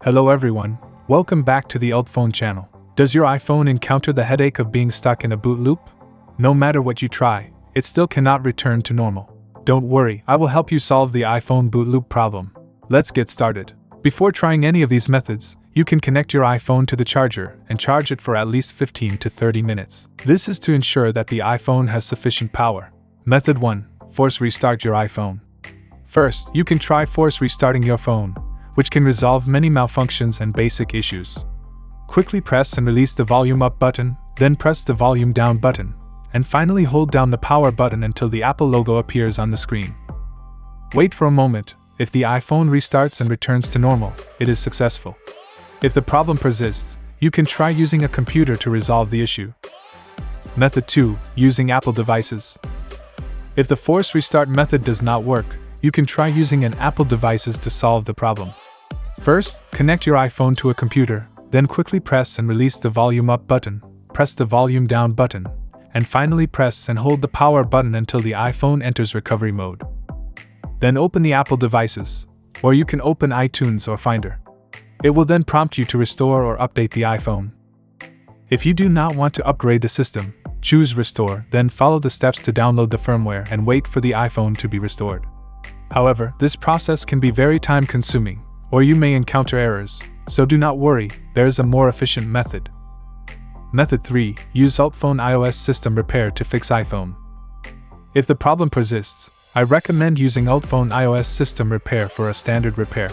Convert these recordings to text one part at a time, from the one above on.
Hello everyone, welcome back to the UltFone channel. Does your iPhone encounter the headache of being stuck in a boot loop? No matter what you try, it still cannot return to normal. Don't worry, I will help you solve the iPhone boot loop problem. Let's get started. Before trying any of these methods, you can connect your iPhone to the charger and charge it for at least 15 to 30 minutes. This is to ensure that the iPhone has sufficient power. Method 1. Force restart your iPhone. First, you can try force restarting your phone, which can resolve many malfunctions and basic issues. Quickly press and release the volume up button, then press the volume down button, and finally hold down the power button until the Apple logo appears on the screen. Wait for a moment. If the iPhone restarts and returns to normal, it is successful. If the problem persists, you can try using a computer to resolve the issue. Method 2. Using Apple devices. If the force restart method does not work, you can try using an Apple devices to solve the problem. First, connect your iPhone to a computer, then quickly press and release the volume up button, press the volume down button, and finally press and hold the power button until the iPhone enters recovery mode. Then open the Apple devices, or you can open iTunes or Finder. It will then prompt you to restore or update the iPhone. If you do not want to upgrade the system, choose Restore, then follow the steps to download the firmware and wait for the iPhone to be restored. However, this process can be very time-consuming, or you may encounter errors, so do not worry, there is a more efficient method. Method 3. Use UltFone iOS system repair to fix iPhone. If the problem persists, I recommend using UltFone iOS system repair for a standard repair.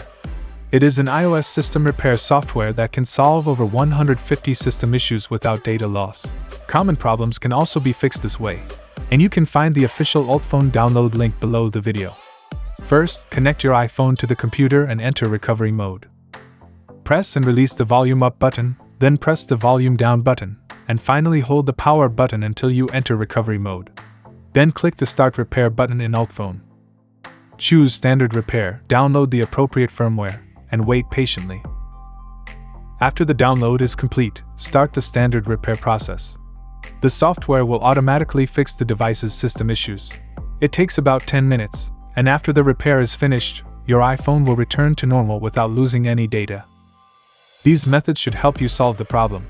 It is an iOS system repair software that can solve over 150 system issues without data loss. Common problems can also be fixed this way, and you can find the official UltFone download link below the video. First, connect your iPhone to the computer and enter recovery mode. Press and release the volume up button, then press the volume down button, and finally hold the power button until you enter recovery mode. Then click the Start Repair button in UltFone. Choose Standard Repair, download the appropriate firmware, and wait patiently. After the download is complete, start the standard repair process. The software will automatically fix the device's system issues. It takes about 10 minutes. And after the repair is finished, your iPhone will return to normal without losing any data. These methods should help you solve the problem.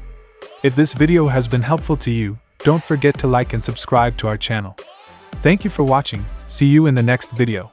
If this video has been helpful to you, don't forget to like and subscribe to our channel. Thank you for watching. See you in the next video.